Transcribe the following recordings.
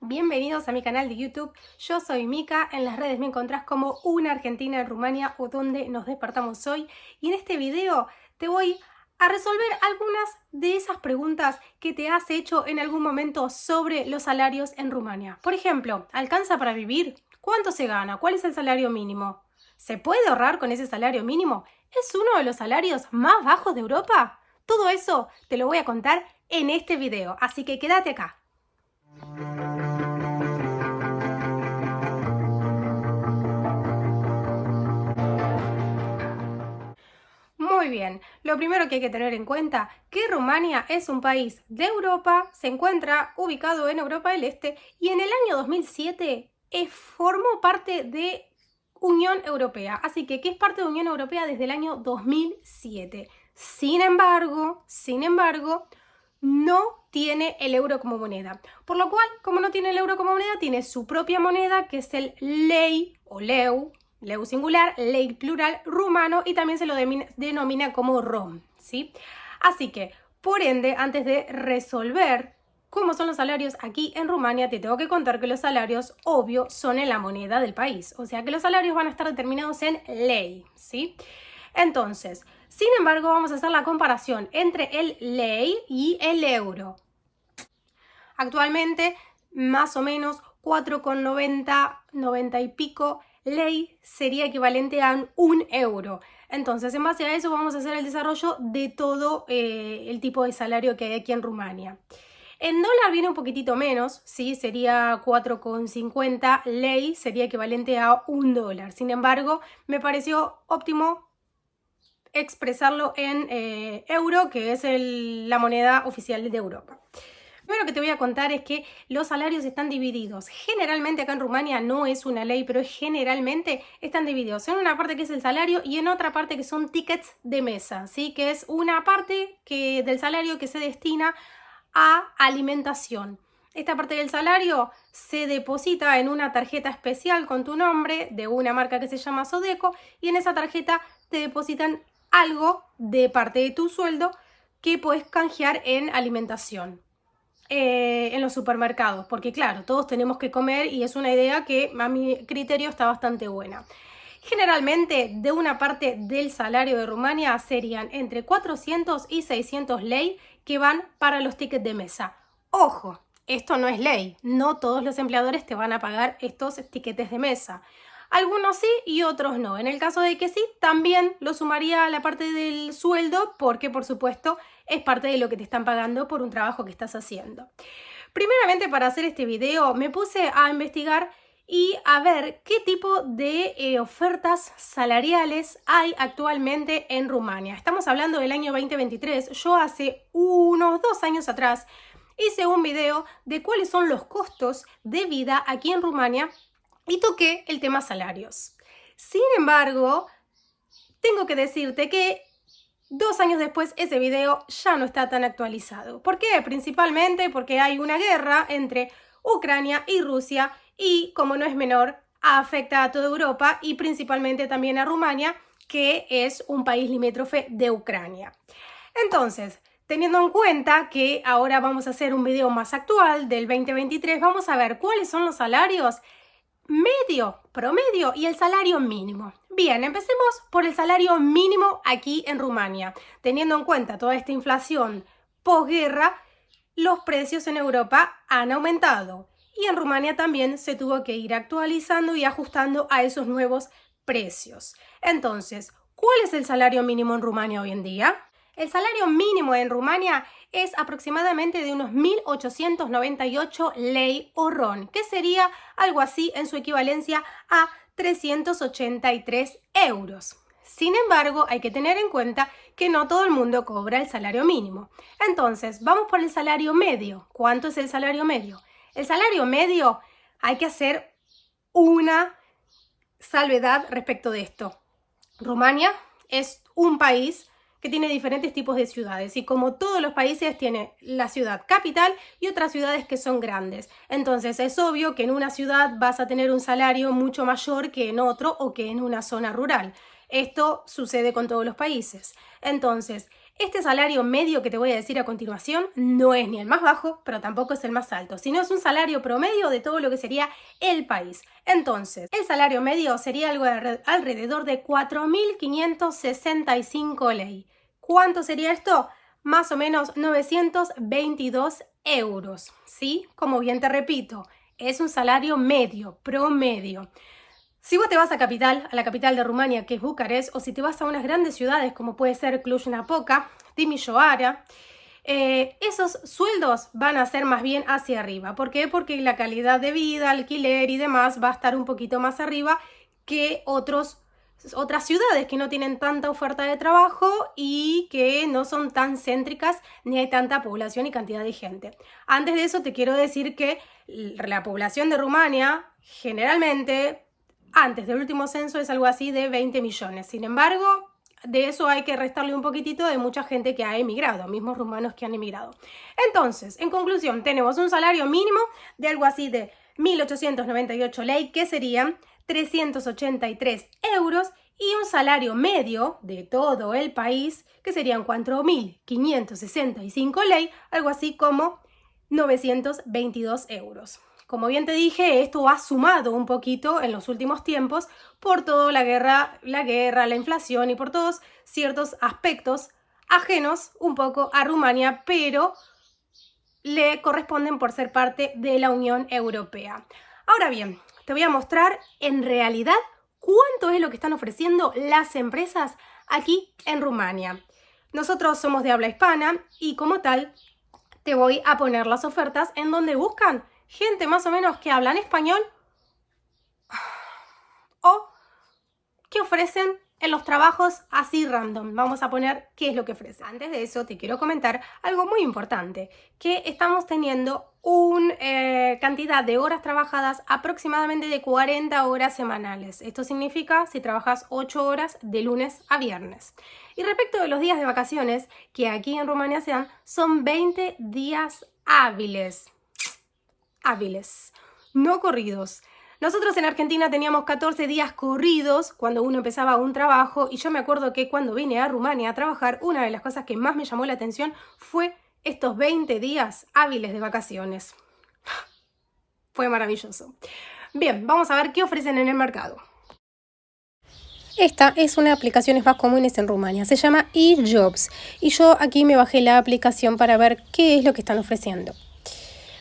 Bienvenidos a mi canal de YouTube. Yo soy Mika, en las redes me encontrás como una argentina en Rumania o donde nos despertamos hoy. Y en este video te voy a resolver algunas de esas preguntas que te has hecho en algún momento sobre los salarios en Rumania. Por ejemplo, ¿alcanza para vivir? ¿Cuánto se gana? ¿Cuál es el salario mínimo? ¿Se puede ahorrar con ese salario mínimo? ¿Es uno de los salarios más bajos de Europa? Todo eso te lo voy a contar en este video, así que quédate acá. Muy bien, lo primero que hay que tener en cuenta que Rumania es un país de Europa, se encuentra ubicado en Europa del Este y en el año 2007 formó parte de Unión Europea, así que es parte de Unión Europea desde el año 2007. Sin embargo, no tiene el euro como moneda, por lo cual, como no tiene el euro como moneda, tiene su propia moneda que es el lei o leu singular, lei plural, rumano y también se lo denomina como rom, ¿sí? Así que, por ende, antes de resolver cómo son los salarios aquí en Rumania, te tengo que contar que los salarios, obvio, son en la moneda del país. O sea que los salarios van a estar determinados en lei, ¿sí? Entonces, sin embargo, vamos a hacer la comparación entre el lei y el euro. Actualmente, más o menos 4,90, 90 y pico lei sería equivalente a un euro. Entonces, en base a eso vamos a hacer el desarrollo de todo el tipo de salario que hay aquí en Rumania. En dólar viene un poquitito menos, ¿sí? Sería 4,50 lei, sería equivalente a $1. Sin embargo, me pareció óptimo expresarlo en euro, que es la moneda oficial de Europa. Lo primero que te voy a contar es que los salarios están divididos. Generalmente acá en Rumania no es una ley, pero generalmente están divididos en una parte que es el salario y en otra parte que son tickets de mesa, ¿sí? Que es una parte del salario que se destina a alimentación. Esta parte del salario se deposita en una tarjeta especial con tu nombre de una marca que se llama Sodeco y en esa tarjeta te depositan algo de parte de tu sueldo que puedes canjear en alimentación. En los supermercados, porque claro, todos tenemos que comer y es una idea que a mi criterio está bastante buena. Generalmente, de una parte del salario de Rumania serían entre 400 y 600 lei que van para los tickets de mesa. Ojo, esto no es ley, no todos los empleadores te van a pagar estos tickets de mesa. Algunos sí y otros no. En el caso de que sí, también lo sumaría a la parte del sueldo porque, por supuesto, es parte de lo que te están pagando por un trabajo que estás haciendo. Primeramente, para hacer este video, me puse a investigar y a ver qué tipo de ofertas salariales hay actualmente en Rumania. Estamos hablando del año 2023. Yo hace unos 2 años atrás hice un video de cuáles son los costos de vida aquí en Rumania y toqué el tema salarios. Sin embargo, tengo que decirte que 2 años después ese video ya no está tan actualizado. ¿Por qué? Principalmente porque hay una guerra entre Ucrania y Rusia y, como no es menor, afecta a toda Europa y principalmente también a Rumania, que es un país limítrofe de Ucrania. Entonces, teniendo en cuenta que ahora vamos a hacer un video más actual del 2023, vamos a ver cuáles son los salarios medio, promedio y el salario mínimo. Bien, empecemos por el salario mínimo aquí en Rumania. Teniendo en cuenta toda esta inflación posguerra, los precios en Europa han aumentado y en Rumania también se tuvo que ir actualizando y ajustando a esos nuevos precios. Entonces, ¿cuál es el salario mínimo en Rumania hoy en día? El salario mínimo en Rumania es aproximadamente de unos 1.898 lei o RON, que sería algo así en su equivalencia a 383 euros. Sin embargo, hay que tener en cuenta que no todo el mundo cobra el salario mínimo. Entonces, vamos por el salario medio. ¿Cuánto es el salario medio? El salario medio, hay que hacer una salvedad respecto de esto. Rumania es un país que tiene diferentes tipos de ciudades y como todos los países tiene la ciudad capital y otras ciudades que son grandes. Entonces es obvio que en una ciudad vas a tener un salario mucho mayor que en otro o que en una zona rural. Esto sucede con todos los países. Entonces, Este salario medio que te voy a decir a continuación no es ni el más bajo, pero tampoco es el más alto, sino es un salario promedio de todo lo que sería el país. Entonces, el salario medio sería algo alrededor de 4.565 ley. ¿Cuánto sería esto? Más o menos 922 euros, ¿sí? Como bien te repito, es un salario medio, promedio. Si vos te vas a la capital de Rumania, que es Bucarest, o si te vas a unas grandes ciudades como puede ser Cluj-Napoca, Timișoara, esos sueldos van a ser más bien hacia arriba. ¿Por qué? Porque la calidad de vida, alquiler y demás va a estar un poquito más arriba que otras ciudades que no tienen tanta oferta de trabajo y que no son tan céntricas ni hay tanta población y cantidad de gente. Antes de eso te quiero decir que la población de Rumania generalmente antes del último censo es algo así de 20 millones. Sin embargo, de eso hay que restarle un poquitito de mucha gente que ha emigrado, mismos rumanos que han emigrado. Entonces, en conclusión, tenemos un salario mínimo de algo así de 1.898 lei, que serían 383 euros, y un salario medio de todo el país, que serían 4.565 lei, algo así como 922 euros. Como bien te dije, esto ha sumado un poquito en los últimos tiempos por toda la guerra, la inflación y por todos ciertos aspectos ajenos un poco a Rumania, pero le corresponden por ser parte de la Unión Europea. Ahora bien, te voy a mostrar en realidad cuánto es lo que están ofreciendo las empresas aquí en Rumania. Nosotros somos de habla hispana y como tal te voy a poner las ofertas en donde buscan gente más o menos que hablan español o que ofrecen en los trabajos así random. Vamos a poner qué es lo que ofrecen. Antes de eso te quiero comentar algo muy importante, que estamos teniendo una cantidad de horas trabajadas aproximadamente de 40 horas semanales. Esto significa si trabajas 8 horas de lunes a viernes. Y respecto de los días de vacaciones, que aquí en Rumania se dan, son 20 días hábiles, no corridos. Nosotros en Argentina teníamos 14 días corridos cuando uno empezaba un trabajo, y yo me acuerdo que cuando vine a Rumania a trabajar, una de las cosas que más me llamó la atención fue estos 20 días hábiles de vacaciones. Fue maravilloso. Bien, vamos a ver qué ofrecen en el mercado. Esta es una de las aplicaciones más comunes en Rumania, se llama eJobs, y yo aquí me bajé la aplicación para ver qué es lo que están ofreciendo.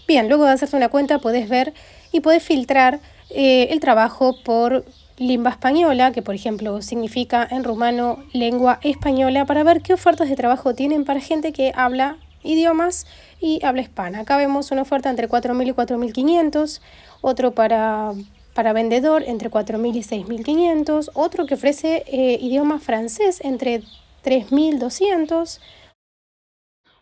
Bien, luego de hacerte una cuenta puedes ver y puedes filtrar el trabajo por lengua española, que por ejemplo significa en rumano lengua española, para ver qué ofertas de trabajo tienen para gente que habla idiomas y habla hispana. Acá vemos una oferta entre 4.000 y 4.500, otro para vendedor entre 4.000 y 6.500, otro que ofrece idioma francés entre 3.200.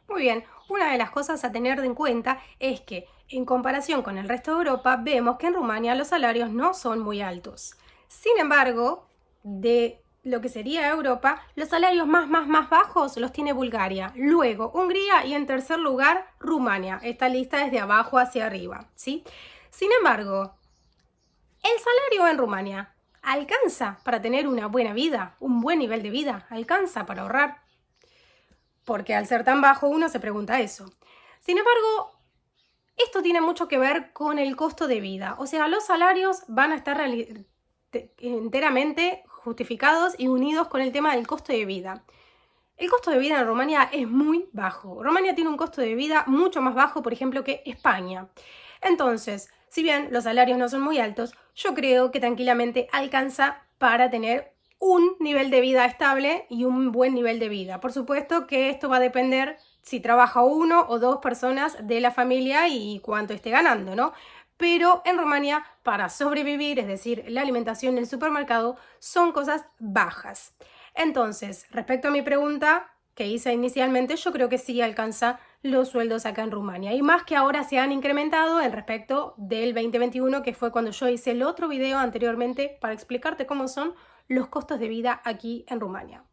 Muy bien, una de las cosas a tener en cuenta es que en comparación con el resto de Europa vemos que en Rumania los salarios no son muy altos. Sin embargo, de lo que sería Europa, los salarios más bajos los tiene Bulgaria, luego Hungría y en tercer lugar Rumania. Esta lista es de abajo hacia arriba, ¿sí? Sin embargo, el salario en Rumania alcanza para tener una buena vida, un buen nivel de vida, alcanza para ahorrar. Porque al ser tan bajo uno se pregunta eso. Sin embargo, esto tiene mucho que ver con el costo de vida. O sea, los salarios van a estar enteramente justificados y unidos con el tema del costo de vida. El costo de vida en Rumania es muy bajo. Rumania tiene un costo de vida mucho más bajo, por ejemplo, que España. Entonces, si bien los salarios no son muy altos, yo creo que tranquilamente alcanza para tener un nivel de vida estable y un buen nivel de vida. Por supuesto que esto va a depender si trabaja uno o dos personas de la familia y cuánto esté ganando, ¿no? Pero en Rumania, para sobrevivir, es decir, la alimentación en el supermercado, son cosas bajas. Entonces, respecto a mi pregunta que hice inicialmente, yo creo que sí alcanza los sueldos acá en Rumania. Y más que ahora se han incrementado en respecto del 2021, que fue cuando yo hice el otro video anteriormente para explicarte cómo son los costos de vida aquí en Rumania.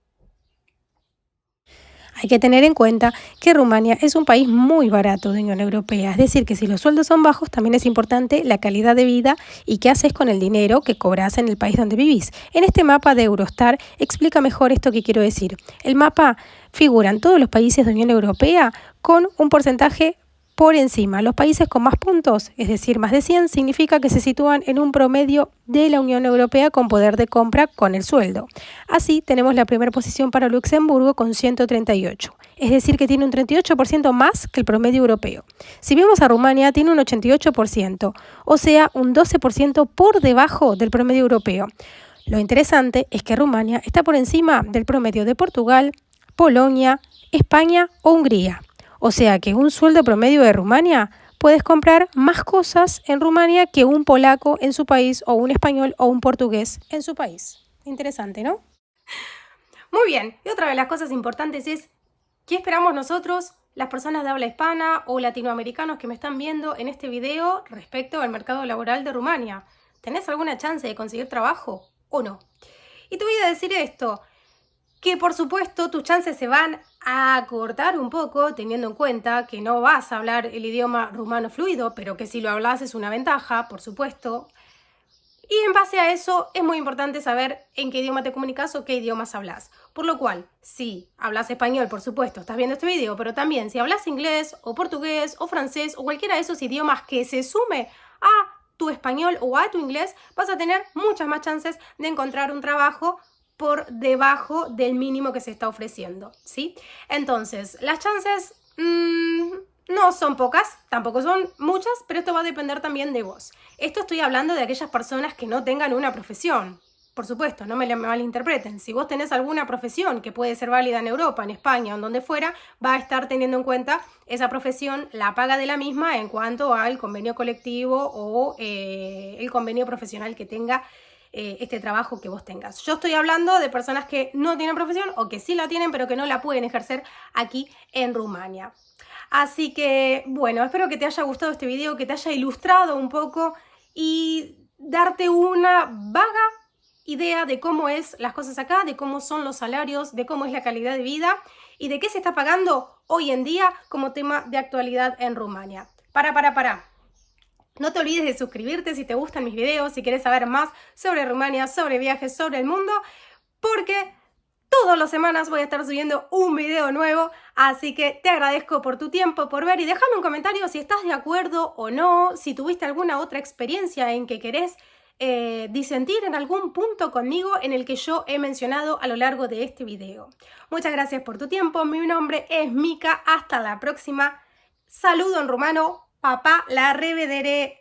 Hay que tener en cuenta que Rumania es un país muy barato de Unión Europea, es decir, que si los sueldos son bajos, también es importante la calidad de vida y qué haces con el dinero que cobras en el país donde vivís. En este mapa de Eurostar explica mejor esto que quiero decir. El mapa figuran todos los países de Unión Europea con un porcentaje por encima. Los países con más puntos, es decir, más de 100, significa que se sitúan en un promedio de la Unión Europea con poder de compra con el sueldo. Así, tenemos la primera posición para Luxemburgo con 138, es decir, que tiene un 38% más que el promedio europeo. Si vemos a Rumania, tiene un 88%, o sea, un 12% por debajo del promedio europeo. Lo interesante es que Rumania está por encima del promedio de Portugal, Polonia, España o Hungría. O sea que un sueldo promedio de Rumania puedes comprar más cosas en Rumania que un polaco en su país o un español o un portugués en su país. Interesante, ¿no? Muy bien, y otra de las cosas importantes es ¿qué esperamos nosotros, las personas de habla hispana o latinoamericanos que me están viendo en este video respecto al mercado laboral de Rumania? ¿Tenés alguna chance de conseguir trabajo o no? Y te voy a decir esto, que por supuesto tus chances se van a acortar un poco teniendo en cuenta que no vas a hablar el idioma rumano fluido, pero que si lo hablas es una ventaja, por supuesto. Y en base a eso es muy importante saber en qué idioma te comunicas o qué idiomas hablas. Por lo cual, si hablas español, por supuesto, estás viendo este video, pero también si hablas inglés o portugués o francés o cualquiera de esos idiomas que se sume a tu español o a tu inglés, vas a tener muchas más chances de encontrar un trabajo por debajo del mínimo que se está ofreciendo, ¿sí? Entonces, las chances no son pocas, tampoco son muchas, pero esto va a depender también de vos. Esto estoy hablando de aquellas personas que no tengan una profesión. Por supuesto, no me malinterpreten. Si vos tenés alguna profesión que puede ser válida en Europa, en España o en donde fuera, va a estar teniendo en cuenta esa profesión, la paga de la misma en cuanto al convenio colectivo o el convenio profesional que tenga este trabajo que vos tengas. Yo estoy hablando de personas que no tienen profesión o que sí la tienen pero que no la pueden ejercer aquí en Rumania. Así que, bueno, espero que te haya gustado este video, que te haya ilustrado un poco y darte una vaga idea de cómo es las cosas acá, de cómo son los salarios, de cómo es la calidad de vida y de qué se está pagando hoy en día como tema de actualidad en Rumania. Para. No te olvides de suscribirte si te gustan mis videos, si quieres saber más sobre Rumania, sobre viajes, sobre el mundo, porque todas las semanas voy a estar subiendo un video nuevo, así que te agradezco por tu tiempo, por ver y déjame un comentario si estás de acuerdo o no, si tuviste alguna otra experiencia en que querés disentir en algún punto conmigo en el que yo he mencionado a lo largo de este video. Muchas gracias por tu tiempo, mi nombre es Mika, hasta la próxima. Saludo en rumano, papá la revedere.